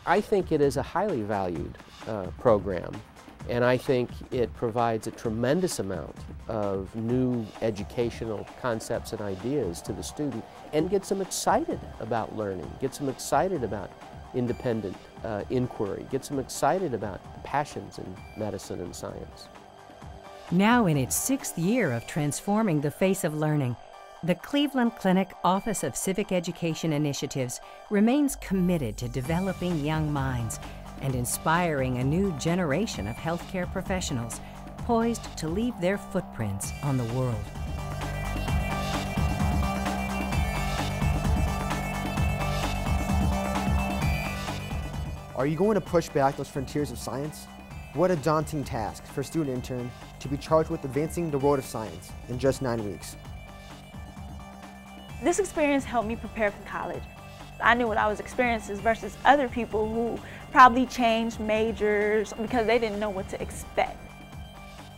I think it is a highly valued program, and I think it provides a tremendous amount of new educational concepts and ideas to the student and gets them excited about learning, gets them excited about independent inquiry, gets them excited about passions in medicine and science. Now in its 6th year of transforming the face of learning, the Cleveland Clinic Office of Civic Education Initiatives remains committed to developing young minds and inspiring a new generation of healthcare professionals poised to leave their footprints on the world. Are you going to push back those frontiers of science? What a daunting task for a student intern to be charged with advancing the world of science in just 9 weeks. This experience helped me prepare for college. I knew what I was experiencing versus other people who probably changed majors because they didn't know what to expect.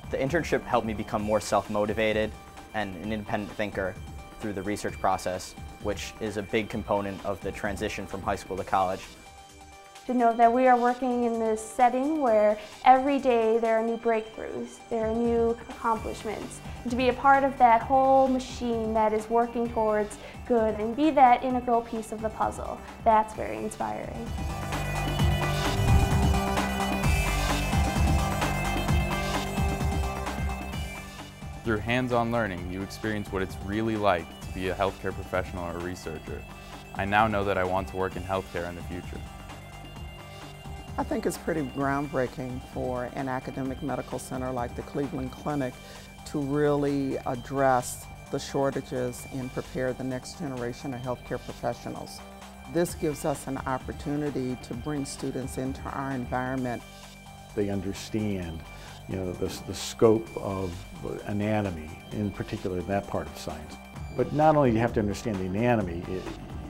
The internship helped me become more self-motivated and an independent thinker through the research process, which is a big component of the transition from high school to college. To know that we are working in this setting where every day there are new breakthroughs, there are new accomplishments. And to be a part of that whole machine that is working towards good and be that integral piece of the puzzle, that's very inspiring. Through hands-on learning, you experience what it's really like to be a healthcare professional or researcher. I now know that I want to work in healthcare in the future. I think it's pretty groundbreaking for an academic medical center like the Cleveland Clinic to really address the shortages and prepare the next generation of healthcare professionals. This gives us an opportunity to bring students into our environment. They understand, the scope of anatomy, in particular that part of science. But not only do you have to understand the anatomy,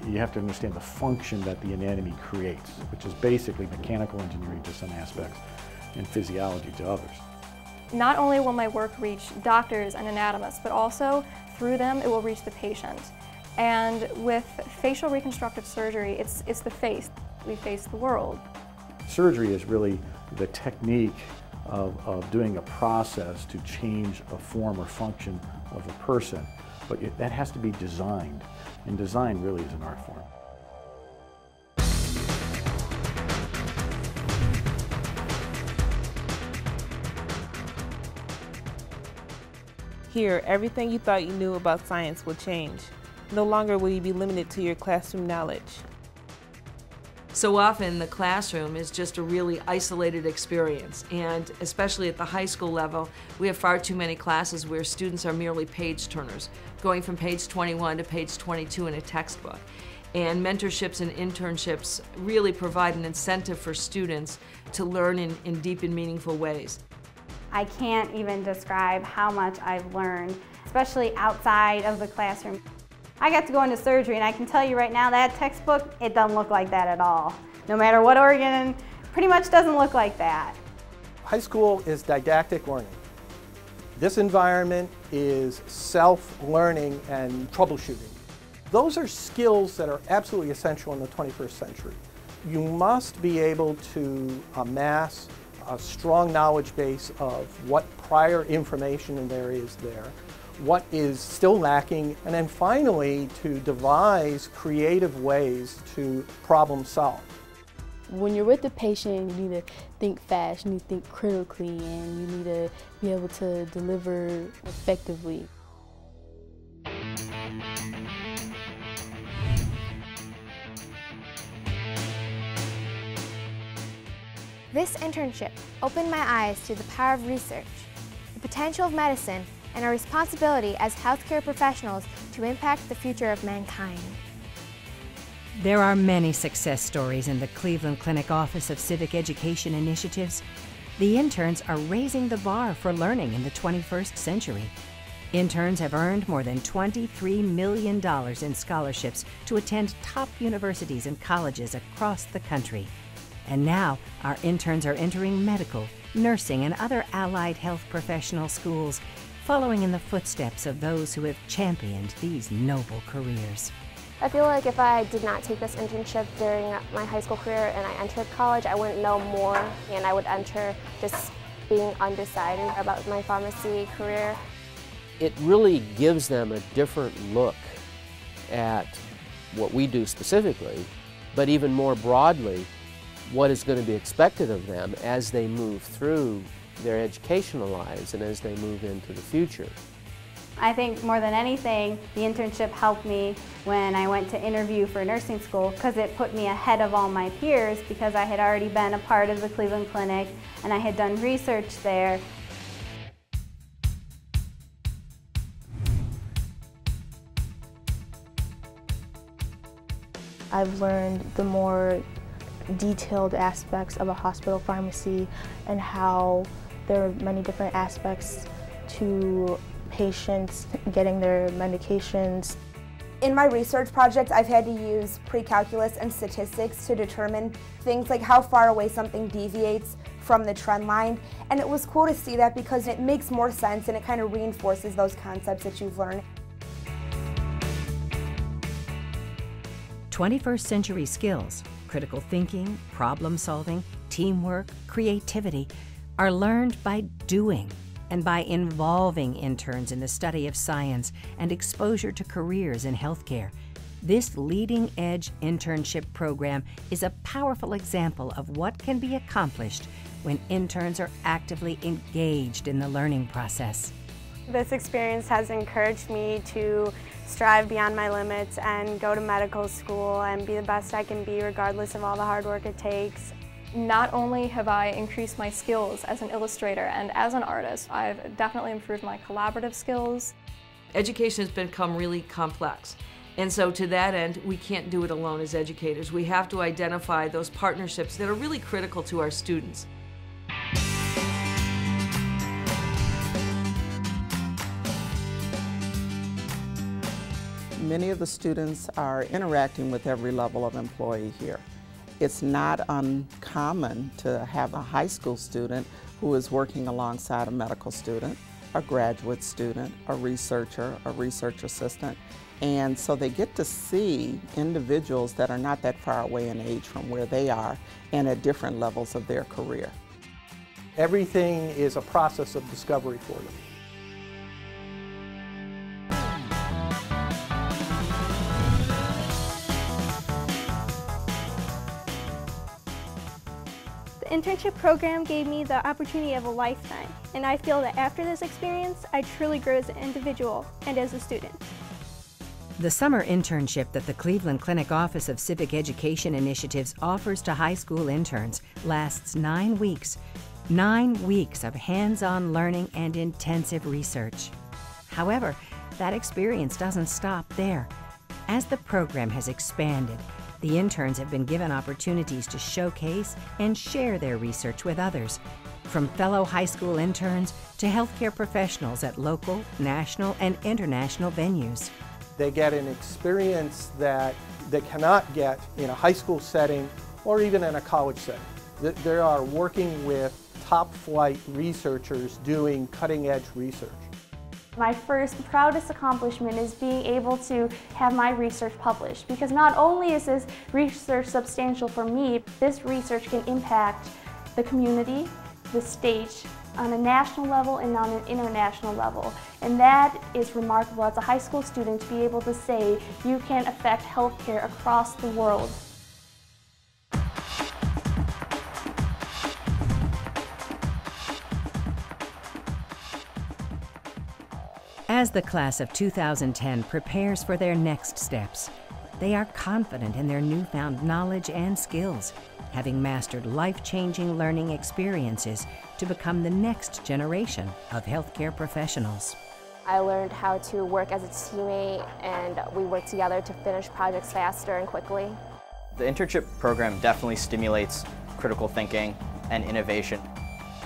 you have to understand the function that the anatomy creates, which is basically mechanical engineering to some aspects and physiology to others. Not only will my work reach doctors and anatomists, but also through them it will reach the patient. And with facial reconstructive surgery, it's the face. We face the world. Surgery is really the technique of doing a process to change a form or function of a person, but that has to be designed. And design really is an art form. Here, everything you thought you knew about science will change. No longer will you be limited to your classroom knowledge. So often the classroom is just a really isolated experience, and especially at the high school level, we have far too many classes where students are merely page turners, going from page 21 to page 22 in a textbook. And mentorships and internships really provide an incentive for students to learn in deep and meaningful ways. I can't even describe how much I've learned, especially outside of the classroom. I got to go into surgery, and I can tell you right now that textbook, it doesn't look like that at all. No matter what organ, pretty much doesn't look like that. High school is didactic learning. This environment is self-learning and troubleshooting. Those are skills that are absolutely essential in the 21st century. You must be able to amass a strong knowledge base of what prior information there is there, what is still lacking, and then finally to devise creative ways to problem solve. When you're with the patient, you need to think fast, you need to think critically, and you need to be able to deliver effectively. This internship opened my eyes to the power of research, the potential of medicine, and our responsibility as healthcare professionals to impact the future of mankind. There are many success stories in the Cleveland Clinic Office of Civic Education Initiatives. The interns are raising the bar for learning in the 21st century. Interns have earned more than $23 million in scholarships to attend top universities and colleges across the country. And now, our interns are entering medical, nursing, and other allied health professional schools, following in the footsteps of those who have championed these noble careers. I feel like if I did not take this internship during my high school career and I entered college, I wouldn't know more, and I would enter just being undecided about my pharmacy career. It really gives them a different look at what we do specifically, but even more broadly, what is going to be expected of them as they move through their educational lives and as they move into the future. I think more than anything, the internship helped me when I went to interview for nursing school because it put me ahead of all my peers because I had already been a part of the Cleveland Clinic and I had done research there. I've learned the more detailed aspects of a hospital pharmacy and how there are many different aspects to patients getting their medications. In my research project, I've had to use pre-calculus and statistics to determine things like how far away something deviates from the trend line. And it was cool to see that because it makes more sense and it kind of reinforces those concepts that you've learned. 21st century skills, critical thinking, problem solving, teamwork, creativity, are learned by doing and by involving interns in the study of science and exposure to careers in healthcare. This leading-edge internship program is a powerful example of what can be accomplished when interns are actively engaged in the learning process. This experience has encouraged me to strive beyond my limits and go to medical school and be the best I can be regardless of all the hard work it takes. Not only have I increased my skills as an illustrator and as an artist, I've definitely improved my collaborative skills. Education has become really complex. And so to that end, we can't do it alone as educators. We have to identify those partnerships that are really critical to our students. Many of the students are interacting with every level of employee here. It's not uncommon to have a high school student who is working alongside a medical student, a graduate student, a research assistant, and so they get to see individuals that are not that far away in age from where they are and at different levels of their career. Everything is a process of discovery for them. The internship program gave me the opportunity of a lifetime, and I feel that after this experience, I truly grew as an individual and as a student. The summer internship that the Cleveland Clinic Office of Civic Education Initiatives offers to high school interns lasts 9 weeks. 9 weeks of hands-on learning and intensive research. However, that experience doesn't stop there. As the program has expanded, the interns have been given opportunities to showcase and share their research with others, from fellow high school interns to healthcare professionals at local, national, and international venues. They get an experience that they cannot get in a high school setting or even in a college setting. They are working with top-flight researchers doing cutting-edge research. My first proudest accomplishment is being able to have my research published, because not only is this research substantial for me, this research can impact the community, the state, on a national level and on an international level. And that is remarkable as a high school student to be able to say you can affect healthcare across the world. As the class of 2010 prepares for their next steps, they are confident in their newfound knowledge and skills, having mastered life-changing learning experiences to become the next generation of healthcare professionals. I learned how to work as a teammate, and we work together to finish projects faster and quickly. The internship program definitely stimulates critical thinking and innovation.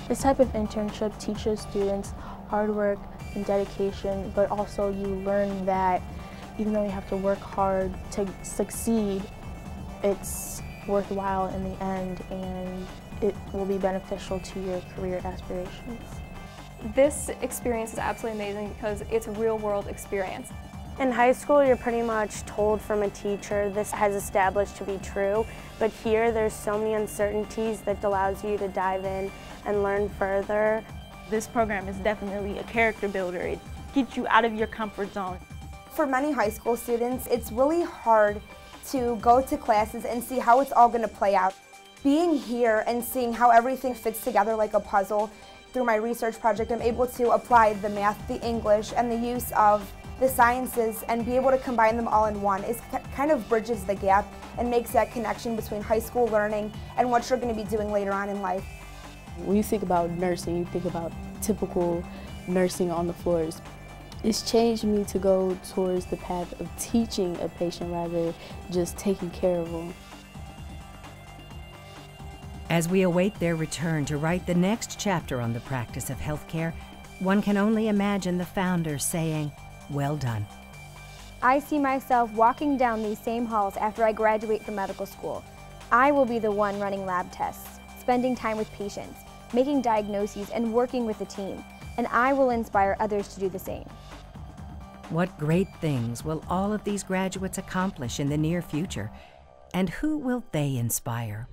This type of internship teaches students hard work and dedication, but also you learn that even though you have to work hard to succeed, it's worthwhile in the end and it will be beneficial to your career aspirations. This experience is absolutely amazing because it's a real-world experience. In high school, you're pretty much told from a teacher this has established to be true, but here there's so many uncertainties that allows you to dive in and learn further. This program is definitely a character builder. It gets you out of your comfort zone. For many high school students, it's really hard to go to classes and see how it's all going to play out. Being here and seeing how everything fits together like a puzzle, through my research project, I'm able to apply the math, the English, and the use of the sciences and be able to combine them all in one. It kind of bridges the gap and makes that connection between high school learning and what you're going to be doing later on in life. When you think about nursing, you think about typical nursing on the floors. It's changed me to go towards the path of teaching a patient rather just taking care of them. As we await their return to write the next chapter on the practice of healthcare, one can only imagine the founders saying, "Well done." I see myself walking down these same halls after I graduate from medical school. I will be the one running lab tests, spending time with patients, making diagnoses, and working with the team, and I will inspire others to do the same. What great things will all of these graduates accomplish in the near future, and who will they inspire?